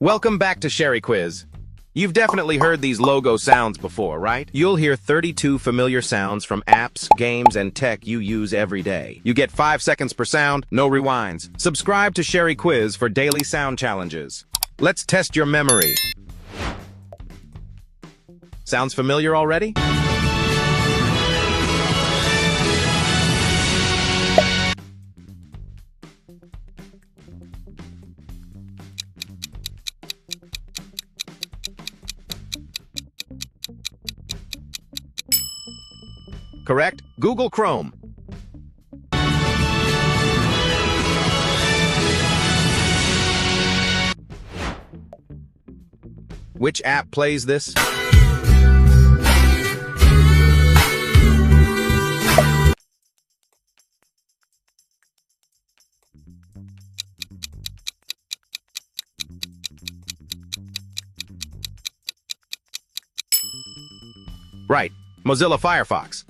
Welcome back to Shery Quiz. You've definitely heard these logo sounds before, right? You'll hear 32 familiar sounds from apps, games, and tech you use every day. You get 5 seconds per sound, no rewinds. Subscribe to Shery Quiz for daily sound challenges. Let's test your memory. Sounds familiar already? Correct. Google Chrome. Which app plays this? Right. Mozilla Firefox.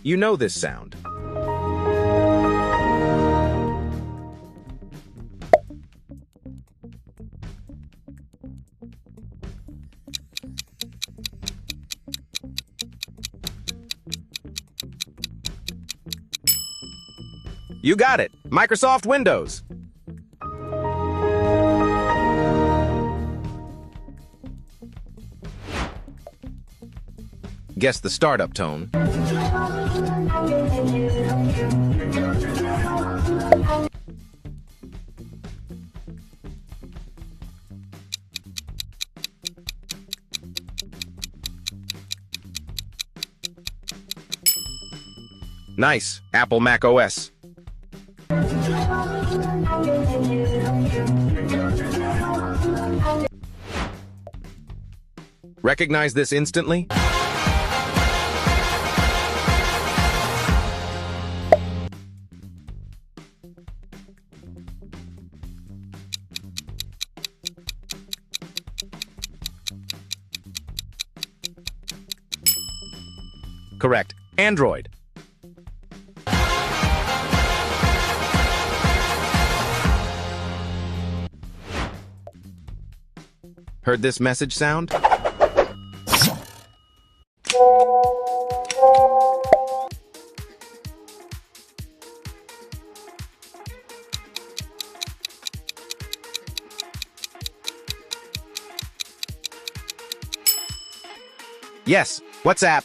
You know this sound. You got it! Microsoft Windows. Guess the startup tone. Nice. Apple Mac OS. Recognize this instantly? Correct. Android. Heard this message sound? Yes, WhatsApp.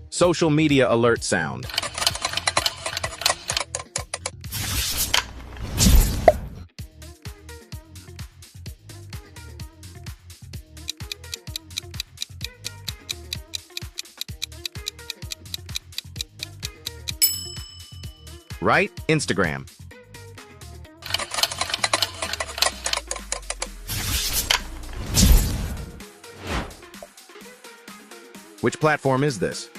Social media alert sound. Right? Instagram. Which platform is this?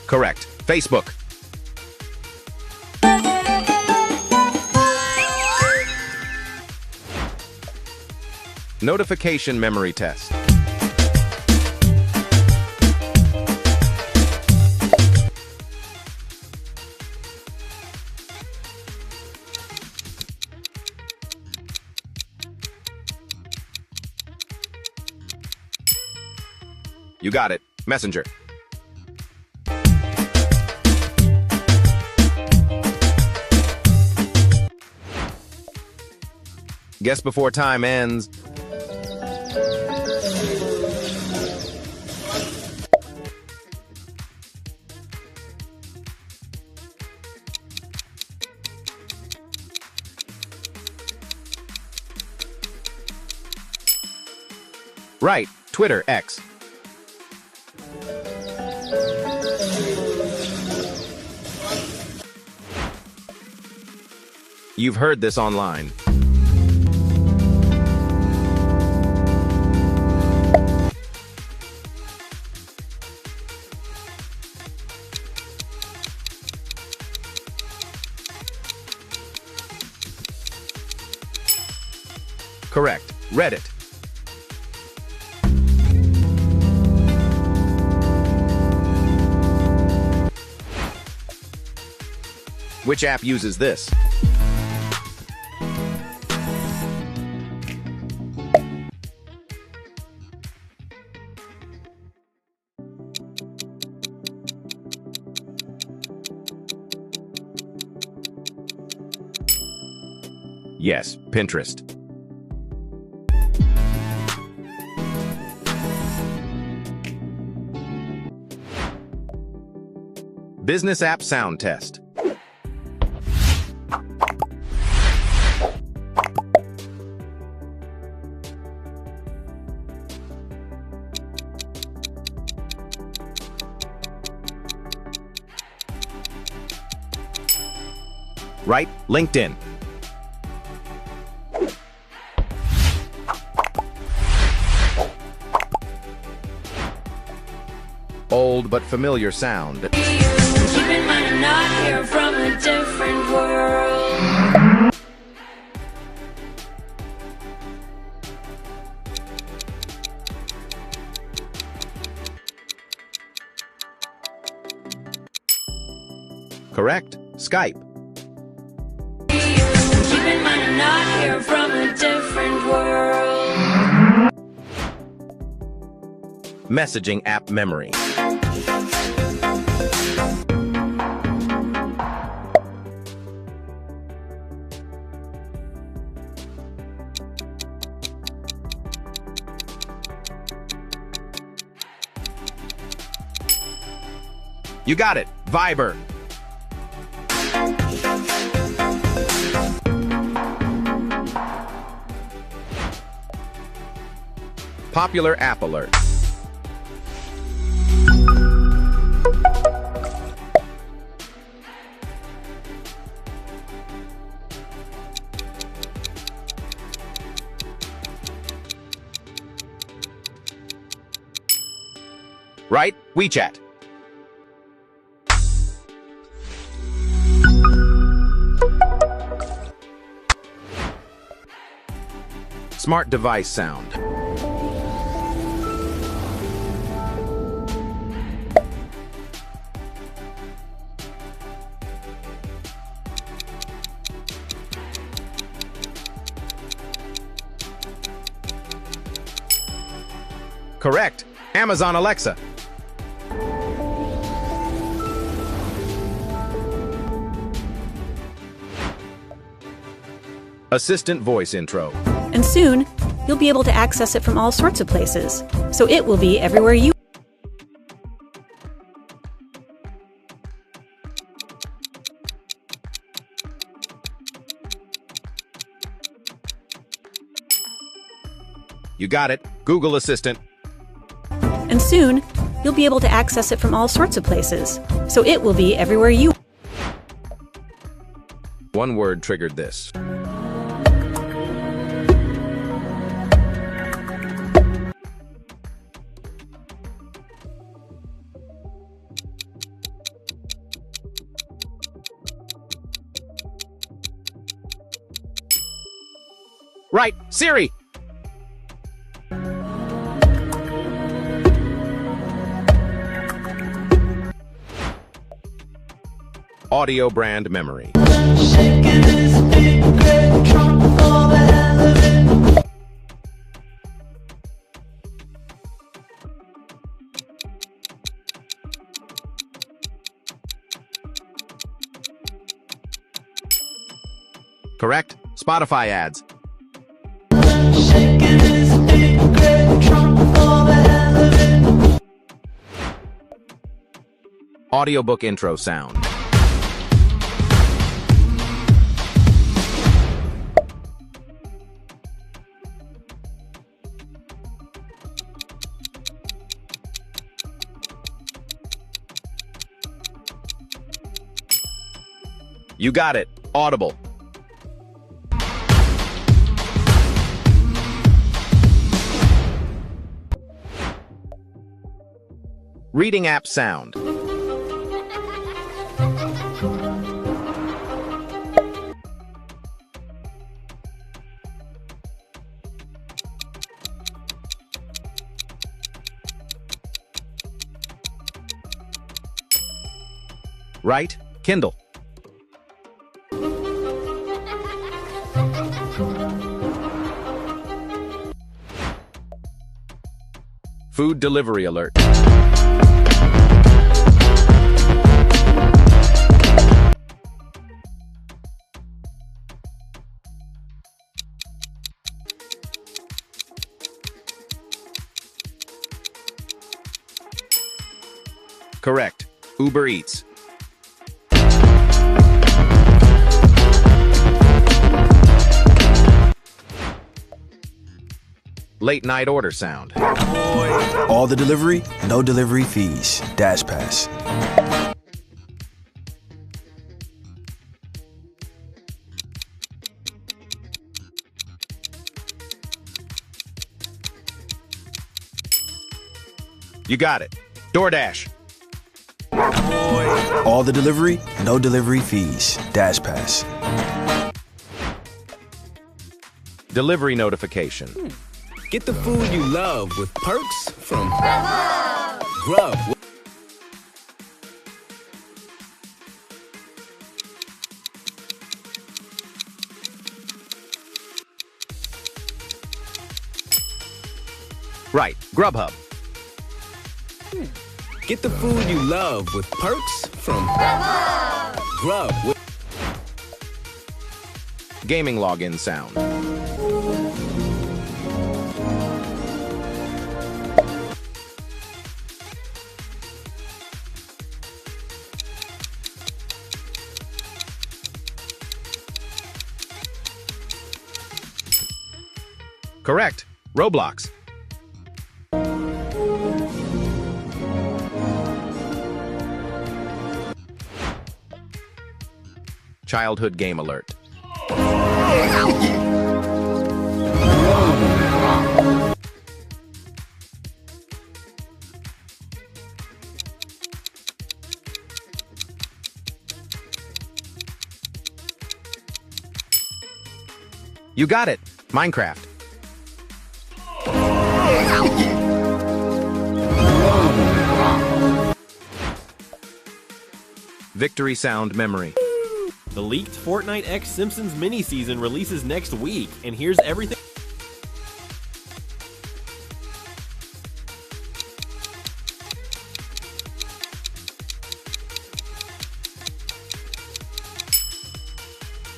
Correct. Facebook. Notification memory test. You got it. Messenger. Guess before time ends. Right. Twitter, X. You've heard this online. Correct. Reddit. Which app uses this? Yes, Pinterest. Business app sound test. Right, LinkedIn. Old but familiar sound. Keep in mind I'm not here from a different world. Correct. Skype. Keep in mind I'm not here from a different world. Messaging app memory. You got it. Viber. Popular app alert. Right? WeChat. Smart device sound. Correct. Amazon Alexa. Assistant voice intro. And soon, you'll be able to access it from all sorts of places, so it will be everywhere you. You got it. Google Assistant. And soon, you'll be able to access it from all sorts of places, so it will be everywhere you. One word triggered this. Right, Siri. Audio brand memory. Correct. Spotify ads. Audiobook intro sound. You got it. Audible. Reading app sound. right? Kindle. Food delivery alert. Correct. Uber Eats. Late night order sound. All the delivery, no delivery fees. Dash Pass. You got it. DoorDash. All the delivery, no delivery fees. Dash Pass. Delivery notification. Get the food you love with perks from Grub. Right. Grubhub. Get the food you love with perks from Grub. Gaming login sound. Correct. Roblox. Childhood game alert. You got it. Minecraft. Victory sound memory. The leaked Fortnite X Simpsons mini-season releases next week, and here's everything.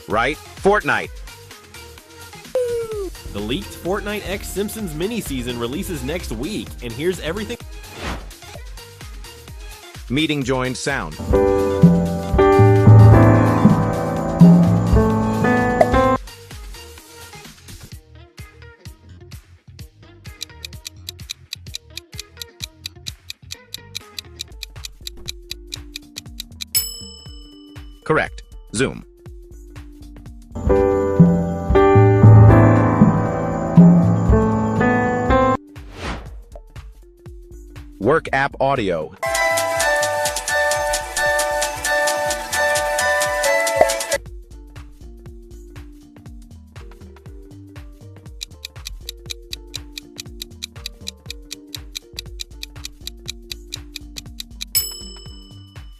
Right? Fortnite. The leaked Fortnite X Simpsons mini-season releases next week, and here's everything. Meeting joined sound. Correct. Zoom. Work app audio.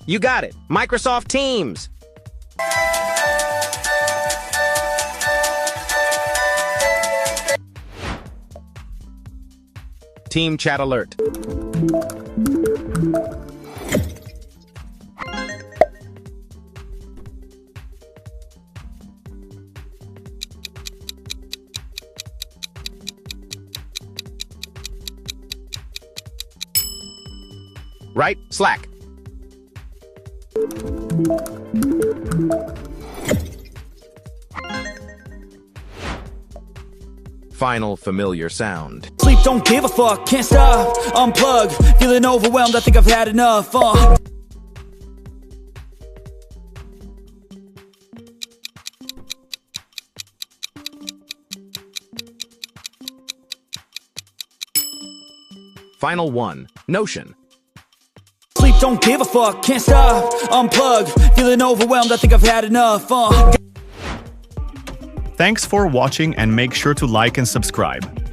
You got it. Microsoft Teams. Team chat alert. Right? Slack. Final familiar sound. Sleep, don't give a fuck, can't stop, unplug, feeling overwhelmed, I think I've had enough, Final one. Notion. Sleep, don't give a fuck, can't stop, unplug, feeling overwhelmed, I think I've had enough, Thanks for watching and make sure to like and subscribe.